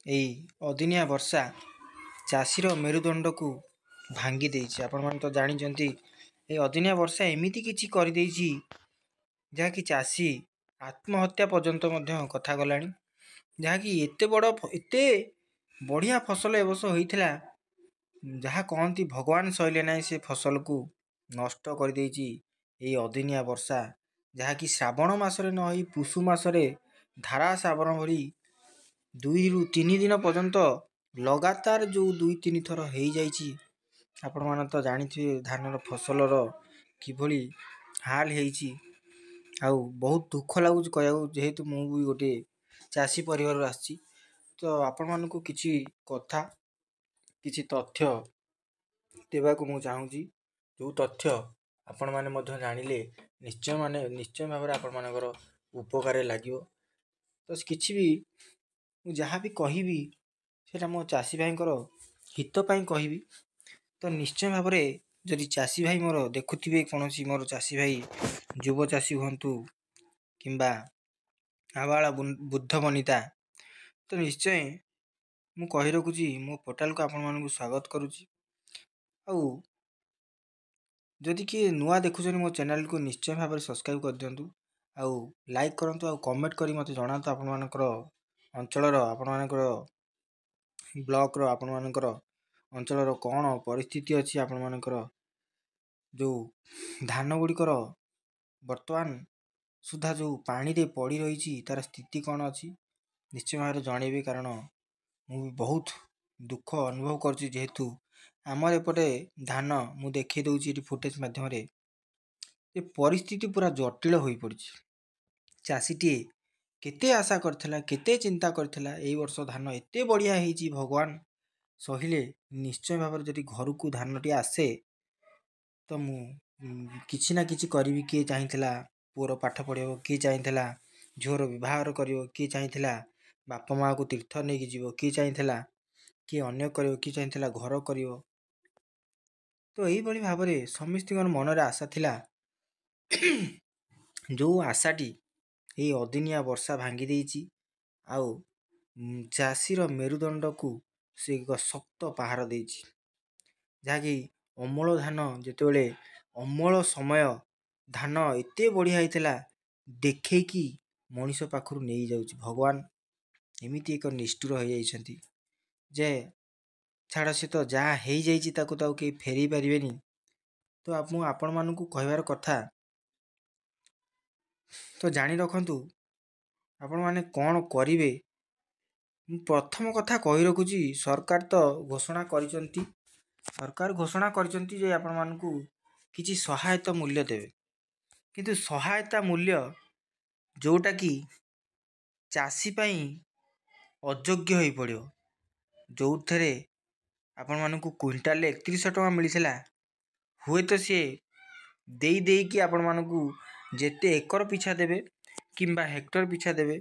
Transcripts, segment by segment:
ଏଇ ଅଦିନିଆ ବର୍ଷା ଚାଷୀର ମେରୁଦଣ୍ଡକୁ ଭାଙ୍ଗି ଦେଇଛି। ଆପଣମାନେ ତ ଜାଣିଛନ୍ତି ଏଇ ଅଦିନିଆ ବର୍ଷା ଏମିତି କିଛି କରିଦେଇଛି ଯାହାକି ଚାଷୀ ଆତ୍ମହତ୍ୟା ପର୍ଯ୍ୟନ୍ତ ମଧ୍ୟ କଥା ଗଲାଣି। ଯାହାକି ଏତେ ବଢ଼ିଆ ଫସଲ ଏ ବର୍ଷ ହୋଇଥିଲା, ଯାହା କହନ୍ତି ଭଗବାନ ସହିଲେ ନାହିଁ ସେ ଫସଲକୁ ନଷ୍ଟ କରିଦେଇଛି ଏଇ ଅଦିନିଆ ବର୍ଷା। ଯାହାକି ଶ୍ରାବଣ ମାସରେ ନ ହୋଇ ପୁଷୁ ମାସରେ ଧାରା ଶ୍ରାବଣ ଭଳି 2ରୁ 3 ଦିନ ପର୍ଯ୍ୟନ୍ତ ଲଗାତାର ଯେଉଁ 2-3 ଥର ହେଇଯାଇଛି। ଆପଣମାନେ ତ ଜାଣିଥିବେ ଧାନର ଫସଲର କିଭଳି ହାଲ ହେଇଛି। ଆଉ ବହୁତ ଦୁଃଖ ଲାଗୁଛି କହିବାକୁ, ଯେହେତୁ ମୁଁ ବି ଗୋଟେ ଚାଷୀ ପରିବାରରୁ ଆସିଛି। ତ ଆପଣମାନଙ୍କୁ କିଛି କଥା, କିଛି ତଥ୍ୟ ଦେବାକୁ ମୁଁ ଚାହୁଁଛି, ଯେଉଁ ତଥ୍ୟ ଆପଣମାନେ ମଧ୍ୟ ଜାଣିଲେ ନିଶ୍ଚୟ ଭାବରେ ଆପଣମାନଙ୍କର ଉପକାରରେ ଲାଗିବ। ତ କିଛି ବି ମୁଁ ଯାହା ବି କହିବି ସେଇଟା ମୋ ଚାଷୀ ଭାଇଙ୍କର ହିତ ପାଇଁ କହିବି। ତ ନିଶ୍ଚୟ ଭାବରେ ଯଦି ଚାଷୀ ଭାଇ ମୋର ଦେଖୁଥିବେ, କୌଣସି ମୋର ଚାଷୀ ଭାଇ ଯୁବ ଚାଷୀ ହୁଅନ୍ତୁ କିମ୍ବା ଆବାଳ ବୃଦ୍ଧ ବନିତା, ତ ନିଶ୍ଚୟ ମୁଁ କହି ରଖୁଛି ମୋ ପୋର୍ଟାଲକୁ ଆପଣମାନଙ୍କୁ ସ୍ୱାଗତ କରୁଛି। ଆଉ ଯଦି କିଏ ନୂଆ ଦେଖୁଛନ୍ତି ମୋ ଚ୍ୟାନେଲକୁ ନିଶ୍ଚୟ ଭାବରେ ସବସ୍କ୍ରାଇବ୍ କରିଦିଅନ୍ତୁ। ଆଉ ଲାଇକ୍ କରନ୍ତୁ, ଆଉ କମେଣ୍ଟ କରି ମୋତେ ଜଣାନ୍ତୁ ଆପଣମାନଙ୍କର ଅଞ୍ଚଳର, ଆପଣମାନଙ୍କର ବ୍ଲକର, ଆପଣମାନଙ୍କର ଅଞ୍ଚଳର କ'ଣ ପରିସ୍ଥିତି ଅଛି। ଆପଣମାନଙ୍କର ଯେଉଁ ଧାନ ଗୁଡ଼ିକର ବର୍ତ୍ତମାନ ସୁଦ୍ଧା ଯେଉଁ ପାଣିରେ ପଡ଼ି ରହିଛି ତା'ର ସ୍ଥିତି କ'ଣ ଅଛି ନିଶ୍ଚୟ ଭାବରେ ଜଣେଇବି। କାରଣ ମୁଁ ବି ବହୁତ ଦୁଃଖ ଅନୁଭବ କରୁଛି, ଯେହେତୁ ଆମର ଏପଟେ ଧାନ ମୁଁ ଦେଖାଇ ଦେଉଛି ଏଠି ଫୁଟେଜ ମାଧ୍ୟମରେ, ଏ ପରିସ୍ଥିତି ପୁରା ଜଟିଳ ହୋଇପଡ଼ିଛି। ଚାଷୀଟିଏ କେତେ ଆଶା କରିଥିଲା, କେତେ ଚିନ୍ତା କରିଥିଲା, ଏଇ ବର୍ଷ ଧାନ ଏତେ ବଢ଼ିଆ ହେଇଛି, ଭଗବାନ ସହିଲେ ନିଶ୍ଚୟ ଭାବରେ ଯଦି ଘରକୁ ଧାନଟି ଆସେ ତ ମୁଁ କିଛି ନା କିଛି କରିବି। କିଏ ଚାହିଁଥିଲା ପୁଅର ପାଠ ପଢ଼ିବ, କିଏ ଚାହିଁଥିଲା ଝିଅର ବିବାହର କରିବ, କିଏ ଚାହିଁଥିଲା ବାପା ମାଆକୁ ତୀର୍ଥ ନେଇକି ଯିବ, କିଏ ଚାହିଁଥିଲା କିଏ ଅନ୍ୟ କରିବ, କିଏ ଚାହିଁଥିଲା ଘର କରିବ। ତ ଏଇଭଳି ଭାବରେ ସମସ୍ତଙ୍କର ମନରେ ଆଶା ଥିଲା। ଯେଉଁ ଆଶାଟି ଏଇ ଅଦିନିଆ ବର୍ଷା ଭାଙ୍ଗି ଦେଇଛି। ଆଉ ଚାଷୀର ମେରୁଦଣ୍ଡକୁ ସେ ଏକ ଶକ୍ତ ପାହାର ଦେଇଛି। ଯାହାକି ଅମଳ ଧାନ ଯେତେବେଳେ ଅମଳ ସମୟ ଧାନ ଏତେ ବଢ଼ିଆ ହେଇଥିଲା, ଦେଖେଇକି ମଣିଷ ପାଖରୁ ନେଇଯାଉଛି। ଭଗବାନ ଏମିତି ଏକ ନିଷ୍ଠୁର ହୋଇଯାଇଛନ୍ତି ଯେ ଛାଡ଼, ସେ ତ ଯାହା ହେଇଯାଇଛି ତାକୁ ତ ଆଉ କେହି ଫେରେଇ ପାରିବେନି। ତ ମୁଁ ଆପଣମାନଙ୍କୁ କହିବାର କଥା, ତ ଜାଣି ରଖନ୍ତୁ ଆପଣମାନେ କ'ଣ କରିବେ। ମୁଁ ପ୍ରଥମ କଥା କହି ରଖୁଛି, ସରକାର ତ ଘୋଷଣା କରିଛନ୍ତି ଯେ ଆପଣମାନଙ୍କୁ କିଛି ସହାୟତା ମୂଲ୍ୟ ଦେବେ। କିନ୍ତୁ ସହାୟତା ମୂଲ୍ୟ ଯେଉଁଟାକି ଚାଷୀ ପାଇଁ ଅଯୋଗ୍ୟ ହୋଇପଡ଼ିବ, ଯେଉଁଥିରେ ଆପଣମାନଙ୍କୁ କୁଇଣ୍ଟାଲରେ 3100 ଟଙ୍କା ମିଳିଥିଲା, ହୁଏତ ସିଏ ଦେଇକି ଆପଣମାନଙ୍କୁ ଯେତେ ଏକର ପିଛା ଦେବେ କିମ୍ବା ହେକ୍ଟର ପିଛା ଦେବେ,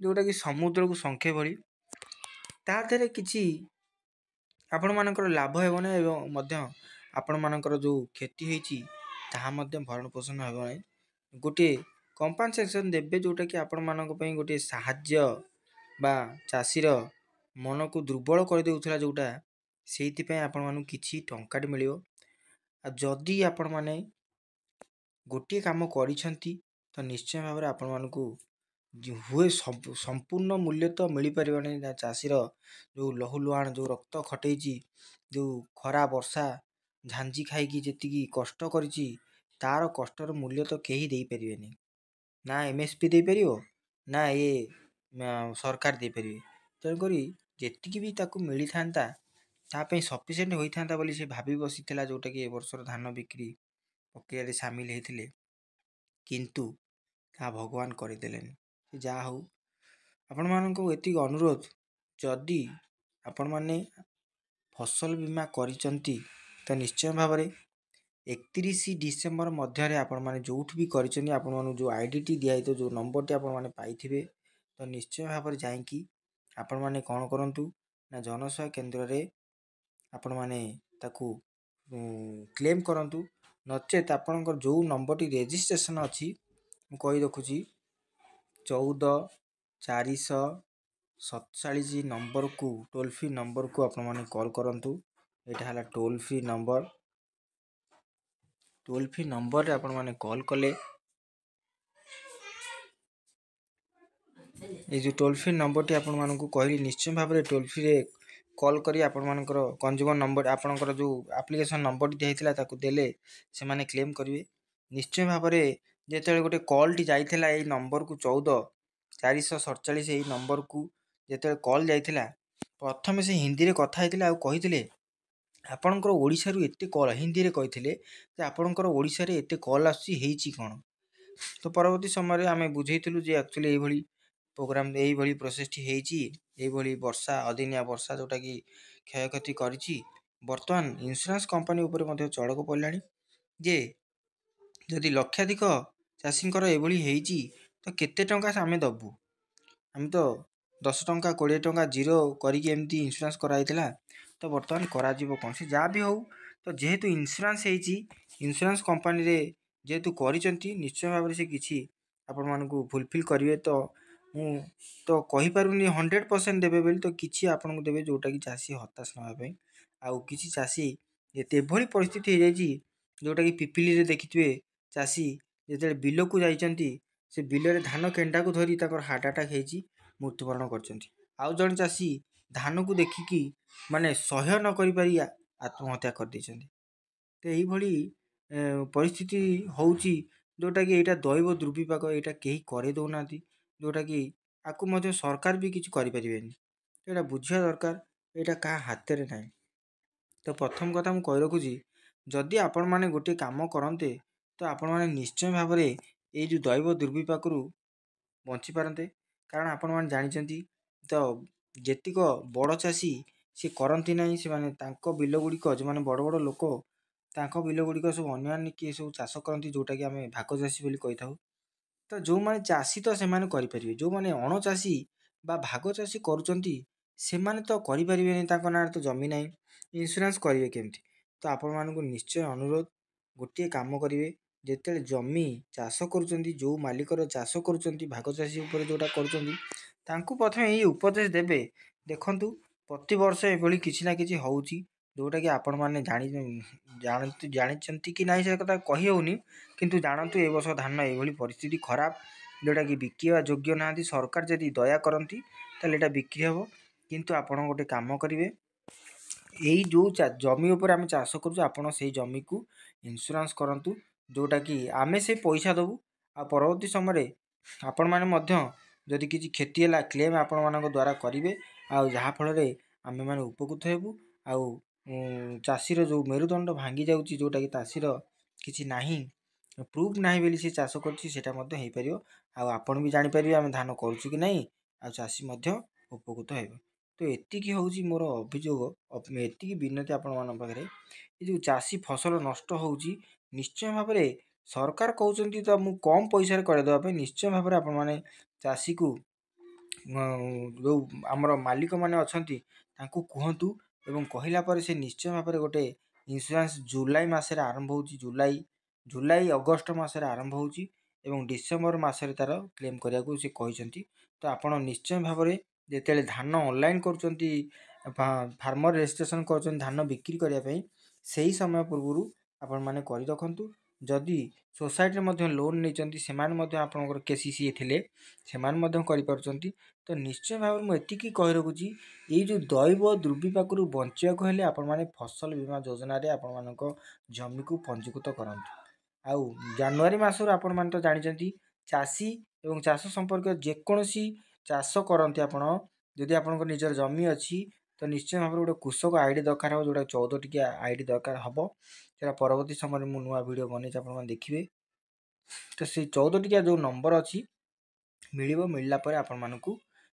ଯେଉଁଟାକି ସମୁଦ୍ରକୁ ଶଙ୍ଖେ ଭଳି, ତା ଦେହରେ କିଛି ଆପଣମାନଙ୍କର ଲାଭ ହେବ ନାହିଁ ଏବଂ ମଧ୍ୟ ଆପଣମାନଙ୍କର ଯେଉଁ କ୍ଷତି ହେଇଛି ତାହା ମଧ୍ୟ ଭରଣ ପୋଷଣ ହେବ ନାହିଁ। ଗୋଟିଏ କମ୍ପାନସେସନ୍ ଦେବେ, ଯେଉଁଟାକି ଆପଣମାନଙ୍କ ପାଇଁ ଗୋଟିଏ ସାହାଯ୍ୟ ବା ଚାଷୀର ମନକୁ ଦୁର୍ବଳ କରିଦେଉଥିଲା ଯେଉଁଟା, ସେଇଥିପାଇଁ ଆପଣମାନଙ୍କୁ କିଛି ଟଙ୍କାଟେ ମିଳିବ। ଆଉ ଯଦି ଆପଣମାନେ ଗୋଟିଏ କାମ କରିଛନ୍ତି ତ ନିଶ୍ଚୟ ଭାବରେ ଆପଣମାନଙ୍କୁ ହୁଏ ସମ୍ପୂର୍ଣ୍ଣ ମୂଲ୍ୟ ତ ମିଳିପାରିବ ନାହିଁ। ଚାଷୀର ଯେଉଁ ଲହୁ ଲୁହାଣ, ଯେଉଁ ରକ୍ତ ଖଟେଇଛି, ଯେଉଁ ଖରା ବର୍ଷା ଝାଞ୍ଜି ଖାଇକି ଯେତିକି କଷ୍ଟ କରିଛି, ତାର କଷ୍ଟର ମୂଲ୍ୟ ତ କେହି ଦେଇପାରିବେନି। ନା MSP ଦେଇପାରିବ, ନା ସରକାର ଦେଇପାରିବେ। ତେଣୁକରି ଯେତିକି ବି ତାକୁ ମିଳିଥାନ୍ତା ତା ପାଇଁ ସଫିସିଏଣ୍ଟ ହୋଇଥାନ୍ତା ବୋଲି ସେ ଭାବି ବସିଥିଲା, ଯେଉଁଟାକି ଏ ବର୍ଷର ଧାନ ବିକ୍ରି ପ୍ରକ୍ରିୟାରେ ସାମିଲ ହେଇଥିଲେ। କିନ୍ତୁ ତାହା ଭଗବାନ କରିଦେଲେନି। ଯାହା ହଉ, ଆପଣମାନଙ୍କୁ ଏତିକି ଅନୁରୋଧ, ଯଦି ଆପଣମାନେ ଫସଲ ବୀମା କରିଛନ୍ତି ତ ନିଶ୍ଚୟ ଭାବରେ 31 ଡିସେମ୍ବର ମଧ୍ୟରେ ଆପଣମାନେ ଯେଉଁଠି ବି କରିଛନ୍ତି, ଆପଣମାନଙ୍କୁ ଯେଉଁ ଆଇଡ଼ିଟି ଦିଆହେଇଥିବ, ଯେଉଁ ନମ୍ବରଟି ଆପଣମାନେ ପାଇଥିବେ, ତ ନିଶ୍ଚୟ ଭାବରେ ଯାଇକି ଆପଣମାନେ କ'ଣ କରନ୍ତୁ ନା ଜନସେବା କେନ୍ଦ୍ରରେ ଆପଣମାନେ ତାକୁ କ୍ଲେମ୍ କରନ୍ତୁ। ନଚେତ୍ ଆପଣଙ୍କର ଯେଉଁ ନମ୍ବରଟି ରେଜିଷ୍ଟ୍ରେସନ୍ ଅଛି, ମୁଁ କହି ରଖୁଛି 14 400 47 ନମ୍ବରକୁ ଟୋଲ୍ ଫ୍ରି ନମ୍ବରକୁ ଆପଣମାନେ କଲ୍ କରନ୍ତୁ। ଏଇଟା ହେଲା toll free number. Toll free ନମ୍ବରରେ ଆପଣମାନେ କଲ୍ କଲେ এই ଯେଉଁ ଟୋଲ୍ ଫ୍ରି ନମ୍ବରଟି ଆପଣମାନଙ୍କୁ କହିଲି ନିଶ୍ଚୟ ଭାବରେ ଟୋଲ୍ ଫ୍ରିରେ କଲ୍ କରି ଆପଣମାନଙ୍କର କଞ୍ଜ୍ୟୁମର ନମ୍ବର ଆପଣଙ୍କର ଯେଉଁ ଆପ୍ଲିକେସନ୍ ନମ୍ବରଟି ଦିଆହେଇଥିଲା ତାକୁ ଦେଲେ ସେମାନେ କ୍ଲେମ୍ କରିବେ। ନିଶ୍ଚୟ ଭାବରେ ଯେତେବେଳେ ଗୋଟେ କଲ୍ଟି ଯାଇଥିଲା ଏଇ ନମ୍ବରକୁ 14,447 ଏଇ ନମ୍ବରକୁ ଯେତେବେଳେ କଲ୍ ଯାଇଥିଲା ପ୍ରଥମେ ସେ ହିନ୍ଦୀରେ କଥା ହେଇଥିଲେ ଆଉ କହିଥିଲେ ଆପଣଙ୍କର ଓଡ଼ିଶାରୁ ଏତେ କଲ୍ ହିନ୍ଦୀରେ କହିଥିଲେ ଯେ ଆପଣଙ୍କର ଓଡ଼ିଶାରେ ଏତେ କଲ୍ ଆସୁଛି ହେଇଛି କ'ଣ। ତ ପରବର୍ତ୍ତୀ ସମୟରେ ଆମେ ବୁଝେଇଥିଲୁ ଯେ ଆକ୍ଚୁଆଲି ଏଇଭଳି ପ୍ରୋଗ୍ରାମ ଏଇଭଳି ପ୍ରୋସେସଟି ହେଇଛି, ଏଇଭଳି ବର୍ଷା ଅଦିନିଆ ବର୍ଷା ଯେଉଁଟାକି କ୍ଷୟକ୍ଷତି କରିଛି। ବର୍ତ୍ତମାନ ଇନ୍ସୁରାନ୍ସ କମ୍ପାନୀ ଉପରେ ମଧ୍ୟ ଚଡ଼କ ପଡ଼ିଲାଣି ଯେ ଯଦି ଲକ୍ଷାଧିକ ଚାଷୀଙ୍କର ଏଭଳି ହେଇଛି ତ କେତେ ଟଙ୍କା ଆମେ ଦେବୁ। ଆମେ ତ 10 ଟଙ୍କା 20 ଟଙ୍କା ଜିରୋ କରିକି ଏମିତି ଇନ୍ସୁରାନ୍ସ କରାଯାଇଥିଲା, ତ ବର୍ତ୍ତମାନ କରାଯିବ କ'ଣ। ସେ ଯାହା ବି ହେଉ ତ ଯେହେତୁ ଇନ୍ସୁରାନ୍ସ ହେଇଛି ଇନ୍ସୁରାନ୍ସ କମ୍ପାନୀରେ ଯେହେତୁ କରିଛନ୍ତି ନିଶ୍ଚୟ ଭାବରେ ସେ କିଛି ଆପଣମାନଙ୍କୁ ଫୁଲଫିଲ୍ କରିବେ। ତ ମୁଁ ତ କହିପାରୁନି 100% ଦେବେ ବୋଲି, ତ କିଛି ଆପଣଙ୍କୁ ଦେବେ ଯେଉଁଟାକି ଚାଷୀ ହତାଶ ନ ହେବା ପାଇଁ। ଆଉ କିଛି ଚାଷୀ ଏଭଳି ପରିସ୍ଥିତି ହେଇଯାଇଛି ଯେଉଁଟାକି ପିପିଲିରେ ଦେଖିଥିବେ ଚାଷୀ ଯେତେବେଳେ ବିଲକୁ ଯାଇଛନ୍ତି ସେ ବିଲରେ ଧାନ କେଣ୍ଡାକୁ ଧରି ତାଙ୍କର ହାର୍ଟ ଆଟାକ୍ ହେଇଛି ମୃତ୍ୟୁବରଣ କରିଛନ୍ତି। ଆଉ ଜଣେ ଚାଷୀ ଧାନକୁ ଦେଖିକି ମାନେ ସହ୍ୟ ନ କରିପାରି ଆତ୍ମହତ୍ୟା କରିଦେଇଛନ୍ତି। ତ ଏଇଭଳି ପରିସ୍ଥିତି ହେଉଛି ଯେଉଁଟାକି ଏଇଟା ଦୈବ ଦୁର୍ବିପାକ, ଏଇଟା କେହି କରେଇ ଦେଉନାହାନ୍ତି, ଯେଉଁଟାକି ଆକୁ ମଧ୍ୟ ସରକାର ବି କିଛି କରିପାରିବେନି। ଏଇଟା ବୁଝିବା ଦରକାର, ଏଇଟା କାହା ହାତରେ ନାହିଁ। ତ ପ୍ରଥମ କଥା ମୁଁ କହି ରଖୁଛି ଯଦି ଆପଣମାନେ ଗୋଟିଏ କାମ କରନ୍ତେ ତ ଆପଣମାନେ ନିଶ୍ଚୟ ଭାବରେ ଏଇ ଯେଉଁ ଦୈବ ଦୁର୍ବିପାକରୁ ବଞ୍ଚିପାରନ୍ତେ। କାରଣ ଆପଣମାନେ ଜାଣିଛନ୍ତି ତ ଯେତିକ ବଡ଼ ଚାଷୀ ସେ କରନ୍ତି ନାହିଁ, ସେମାନେ ତାଙ୍କ ବିଲ ଗୁଡ଼ିକ ଯେଉଁମାନେ ବଡ଼ ବଡ଼ ଲୋକ ତାଙ୍କ ବିଲ ଗୁଡ଼ିକ ସବୁ ଅନ୍ୟାନ୍ୟ କିଏ ସବୁ ଚାଷ କରନ୍ତି ଯେଉଁଟାକି ଆମେ ଭାଗ ଚାଷୀ ବୋଲି କହିଥାଉ। ତ ଯେଉଁମାନେ ଚାଷୀ ତ ସେମାନେ କରିପାରିବେ, ଯେଉଁମାନେ ଅଣଚାଷୀ ବା ଭାଗ ଚାଷୀ କରୁଛନ୍ତି ସେମାନେ ତ କରିପାରିବେନି, ତାଙ୍କ ନାଁରେ ତ ଜମି ନାହିଁ, ଇନ୍ସୁରାନ୍ସ କରିବେ କେମିତି। ତ ଆପଣମାନଙ୍କୁ ନିଶ୍ଚୟ ଅନୁରୋଧ ଗୋଟିଏ କାମ କରିବେ, ଯେତେବେଳେ ଜମି ଚାଷ କରୁଛନ୍ତି ଯେଉଁ ମାଲିକର ଚାଷ କରୁଛନ୍ତି ଭାଗ ଚାଷୀ ଉପରେ ଯେଉଁଟା କରୁଛନ୍ତି ତାଙ୍କୁ ପ୍ରଥମେ ଏଇ ଉପଦେଶ ଦେବେ ଦେଖନ୍ତୁ ପ୍ରତିବର୍ଷ ଏଭଳି କିଛି ନା କିଛି ହେଉଛି ଯେଉଁଟାକି ଆପଣମାନେ ଜାଣିଛନ୍ତି କି ନାହିଁ ସେ କଥା କହି ହେଉନି, କିନ୍ତୁ ଜାଣନ୍ତୁ ଏ ବର୍ଷ ଧାନ ଏଇଭଳି ପରିସ୍ଥିତି ଖରାପ ଯେଉଁଟାକି ବିକିବା ଯୋଗ୍ୟ ନାହାନ୍ତି। ସରକାର ଯଦି ଦୟା କରନ୍ତି ତାହେଲେ ଏଇଟା ବିକ୍ରି ହେବ। କିନ୍ତୁ ଆପଣ ଗୋଟେ କାମ କରିବେ, ଏଇ ଯେଉଁ ଜମି ଉପରେ ଆମେ ଚାଷ କରୁଛୁ ଆପଣ ସେଇ ଜମିକୁ ଇନ୍ସୁରାନ୍ସ କରନ୍ତୁ, ଯେଉଁଟାକି ଆମେ ସେ ପଇସା ଦେବୁ। ଆଉ ପରବର୍ତ୍ତୀ ସମୟରେ ଆପଣମାନେ ମଧ୍ୟ ଯଦି କିଛି କ୍ଷତି ହେଲା କ୍ଲେମ୍ ଆପଣମାନଙ୍କ ଦ୍ୱାରା କରିବେ, ଆଉ ଯାହାଫଳରେ ଆମେମାନେ ଉପକୃତ ହେବୁ। ଆଉ ଚାଷୀର ଯେଉଁ ମେରୁଦଣ୍ଡ ଭାଙ୍ଗି ଯାଉଛି ଯେଉଁଟାକି ଚାଷୀର କିଛି ନାହିଁ ପ୍ରୁଫ୍ ନାହିଁ ବୋଲି ସେ ଚାଷ କରୁଛି ସେଇଟା ମଧ୍ୟ ହେଇପାରିବ। ଆଉ ଆପଣ ବି ଜାଣିପାରିବେ ଆମେ ଧାନ କରୁଛୁ କି ନାହିଁ, ଆଉ ଚାଷୀ ମଧ୍ୟ ଉପକୃତ ହେବେ। ତ ଏତିକି ହେଉଛି ମୋର ଅଭିଯୋଗ, ଏତିକି ବିନତି ଆପଣମାନଙ୍କ ପାଖରେ। ଏ ଯେଉଁ ଚାଷୀ ଫସଲ ନଷ୍ଟ ହେଉଛି ନିଶ୍ଚୟ ଭାବରେ ସରକାର କହୁଛନ୍ତି ତ ମୁଁ କମ୍ ପଇସାରେ କରିଦେବା ପାଇଁ, ନିଶ୍ଚୟ ଭାବରେ ଆପଣମାନେ ଚାଷୀକୁ ଯେଉଁ ଆମର ମାଲିକମାନେ ଅଛନ୍ତି ତାଙ୍କୁ କୁହନ୍ତୁ ଏବଂ କହିଲା ପରେ ସେ ନିଶ୍ଚୟ ଭାବରେ ଗୋଟେ ଇନ୍ସୁରାନ୍ସ ଜୁଲାଇ ମାସରେ ଆରମ୍ଭ ହେଉଛି, ଜୁଲାଇ ଅଗଷ୍ଟ ମାସରେ ଆରମ୍ଭ ହେଉଛି ଏବଂ ଡିସେମ୍ବର ମାସରେ ତା'ର କ୍ଲେମ୍ କରିବାକୁ ସେ କହିଛନ୍ତି। ତ ଆପଣ ନିଶ୍ଚୟ ଭାବରେ ଯେତେବେଳେ ଧାନ ଅନଲାଇନ୍ କରୁଛନ୍ତି ଫାର୍ମର ରେଜିଷ୍ଟ୍ରେସନ୍ କରୁଛନ୍ତି ଧାନ ବିକ୍ରି କରିବା ପାଇଁ ସେହି ସମୟ ପୂର୍ବରୁ ଆପଣମାନେ କରି ରଖନ୍ତୁ। ଯଦି ସୋସାଇଟିରେ ମଧ୍ୟ ଲୋନ୍ ନେଇଛନ୍ତି ସେମାନେ ମଧ୍ୟ ଆପଣଙ୍କର KCC ଥିଲେ ସେମାନେ ମଧ୍ୟ କରିପାରୁଛନ୍ତି। ତ ନିଶ୍ଚୟ ଭାବରେ ମୁଁ ଏତିକି କହି ରଖୁଛି ଏଇ ଯେଉଁ ଦୈବ ଦୁର୍ବିପାକରୁ ବଞ୍ଚିବାକୁ ହେଲେ ଆପଣମାନେ ଫସଲ ବୀମା ଯୋଜନାରେ ଆପଣମାନଙ୍କ ଜମିକୁ ପଞ୍ଜୀକୃତ କରନ୍ତୁ। ଆଉ ଜାନୁଆରୀ ମାସରୁ ଆପଣମାନେ ତ ଜାଣିଛନ୍ତି ଚାଷୀ ଏବଂ ଚାଷ ସମ୍ପର୍କୀୟ ଯେକୌଣସି ଚାଷ କରନ୍ତି ଆପଣ, ଯଦି ଆପଣଙ୍କ ନିଜର ଜମି ଅଛି ତ ନିଶ୍ଚୟ ଭାବରେ ଗୋଟେ କୃଷକ ID ଦରକାର ହେବ, ଯେଉଁଟା 14 ଟିକିଆ ID ଦରକାର ହେବ। ସେଇଟା ପରବର୍ତ୍ତୀ ସମୟରେ ମୁଁ ନୂଆ ଭିଡ଼ିଓ ବନେଇଛି ଆପଣମାନେ ଦେଖିବେ। ତ ସେଇ 14 ଟିକିଆ ଯେଉଁ ନମ୍ବର ଅଛି ମିଳିବ, ମିଳିଲା ପରେ ଆପଣମାନଙ୍କୁ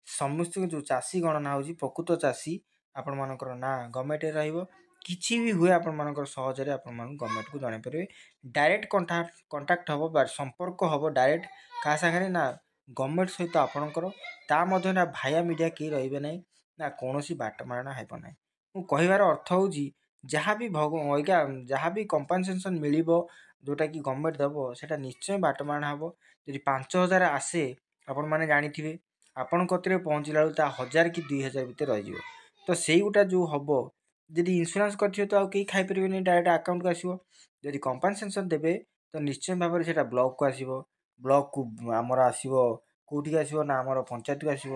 ସମସ୍ତଙ୍କୁ ଯେଉଁ ଚାଷୀ ଗଣନା ହେଉଛି ପ୍ରକୃତ ଚାଷୀ ଆପଣମାନଙ୍କର ନାଁ ଗଭର୍ଣ୍ଣମେଣ୍ଟରେ ରହିବ। କିଛି ବି ହୁଏ ଆପଣମାନଙ୍କର ସହଜରେ ଆପଣମାନଙ୍କୁ ଗଭର୍ଣ୍ଣମେଣ୍ଟକୁ ଜଣାଇପାରିବେ। ଡାଇରେକ୍ଟ କଣ୍ଟାକ୍ଟ ହେବ ବା ସମ୍ପର୍କ ହେବ ଡାଇରେକ୍ଟ କାହା ସାଙ୍ଗରେ ନା ଗଭର୍ଣ୍ଣମେଣ୍ଟ ସହିତ ଆପଣଙ୍କର। ତା ମଧ୍ୟ ନା ଭାୟା ମିଡ଼ିଆ କେହି ରହିବେ ନାହିଁ, ନା କୌଣସି ବାଟମାରଣା ହେବ ନାହିଁ। ମୁଁ କହିବାର ଅର୍ଥ ହେଉଛି ଯାହା ବି କମ୍ପନସେସନ୍ ମିଳିବ ଯେଉଁଟାକି ଗଭର୍ଣ୍ଣମେଣ୍ଟ ଦେବ ସେଇଟା ନିଶ୍ଚୟ ବାଟମାରଣା ହେବ। ଯଦି 5,000 ଆସେ ଆପଣମାନେ ଜାଣିଥିବେ ଆପଣଙ୍କ କତିରେ ପହଞ୍ଚିଲା ବେଳକୁ ତା 1000 କି 2000 ଭିତରେ ରହିଯିବ। ତ ସେଇଗୁଟା ଯେଉଁ ହେବ, ଯଦି ଇନ୍ସୁରାନ୍ସ କରିଥିବେ ତ ଆଉ କେହି ଖାଇପାରିବେନି, ଡାଇରେକ୍ଟ ଆକାଉଣ୍ଟକୁ ଆସିବ। ଯଦି କମ୍ପାନସେସନ୍ ଦେବେ ତ ନିଶ୍ଚୟ ଭାବରେ ସେଇଟା ବ୍ଲକକୁ ଆସିବ। ବ୍ଲକକୁ ଆମର ଆସିବ କେଉଁଠିକି ଆସିବ ନା ଆମର ପଞ୍ଚାୟତକୁ ଆସିବ।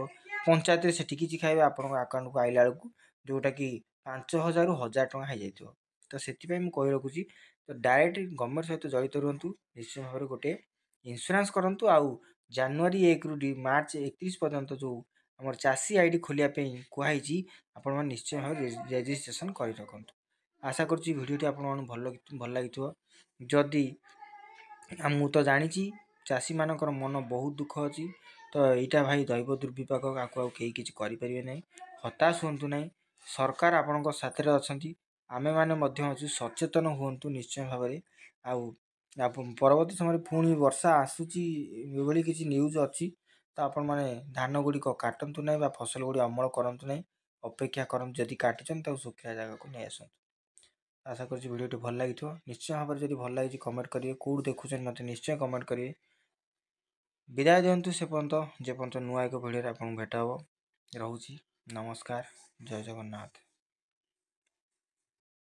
ପଞ୍ଚାୟତରେ ସେଠି କିଛି ଖାଇବେ ଆପଣଙ୍କ ଆକାଉଣ୍ଟକୁ ଆଇଲା ବେଳକୁ, ଯେଉଁଟାକି 5000ରୁ 1000 ଟଙ୍କା ହେଇଯାଇଥିବ। ତ ସେଥିପାଇଁ ମୁଁ କହି ରଖୁଛି, ତ ଡାଇରେକ୍ଟ ଗଭର୍ଣ୍ଣମେଣ୍ଟ ସହିତ ଜଡ଼ିତ ରୁହନ୍ତୁ। ନିଶ୍ଚୟ ଭାବରେ ଗୋଟେ ଇନ୍ସୁରାନ୍ସ କରନ୍ତୁ। ଆଉ ଜାନୁଆରୀ 1ରୁ ମାର୍ଚ୍ଚ 31 ପର୍ଯ୍ୟନ୍ତ ଯେଉଁ ଆମର ଚାଷୀ ଆଇଡି ଖୋଲିବା ପାଇଁ କୁହାହେଇଛି, ଆପଣମାନେ ନିଶ୍ଚୟ ଭାବରେ ରେଜିଷ୍ଟ୍ରେସନ୍ କରି ରଖନ୍ତୁ। ଆଶା କରୁଛି ଭିଡ଼ିଓଟି ଆପଣମାନଙ୍କୁ ଭଲ ଲାଗିଥିବ। ଯଦି ମୁଁ ତ ଜାଣିଛି ଚାଷୀମାନଙ୍କର ମନ ବହୁତ ଦୁଃଖ ଅଛି, ତ ଏଇଟା ଭାଇ ଦୈବ ଦୁର୍ବିପାକ, ଆକୁ ଆଉ କେହି କିଛି କରିପାରିବେ ନାହିଁ। ହତାଶ ହୁଅନ୍ତୁ ନାହିଁ, ସରକାର ଆପଣଙ୍କ ସାଥିରେ ଅଛନ୍ତି, ଆମେମାନେ ମଧ୍ୟ ଅଛୁ। ସଚେତନ ହୁଅନ୍ତୁ ନିଶ୍ଚୟ ଭାବରେ। ଆଉ ପରବର୍ତ୍ତୀ ସମୟରେ ପୁଣି ବର୍ଷା ଆସୁଛି, ଏଭଳି କିଛି ନ୍ୟୁଜ୍ ଅଛି, ତ ଆପଣମାନେ ଧାନ ଗୁଡ଼ିକ କାଟନ୍ତୁ ନାହିଁ ବା ଫସଲ ଗୁଡ଼ିକ ଅମଳ କରନ୍ତୁ ନାହିଁ। ଅପେକ୍ଷା କରନ୍ତୁ, ଯଦି କାଟିଛନ୍ତି ତାକୁ ଶୁଖିଲା ଜାଗାକୁ ନେଇ ଆସନ୍ତୁ। ଆଶା କରୁଛି ଭିଡ଼ିଓଟି ଭଲ ଲାଗିଥିବ। ନିଶ୍ଚୟ ଭାବରେ ଯଦି ଭଲ ଲାଗିଛି କମେଣ୍ଟ କରିବେ, କେଉଁଠି ଦେଖୁଛନ୍ତି ମୋତେ ନିଶ୍ଚୟ କମେଣ୍ଟ କରିବେ। ବିଦାୟ ଦିଅନ୍ତୁ ସେ ପର୍ଯ୍ୟନ୍ତ, ଯେ ପର୍ଯ୍ୟନ୍ତ ନୂଆ ଏକ ଭିଡ଼ିଓରେ ଆପଣଙ୍କୁ ଭେଟ ହେବ। ରହୁଛି, ନମସ୍କାର, ଜୟ ଜଗନ୍ନାଥ।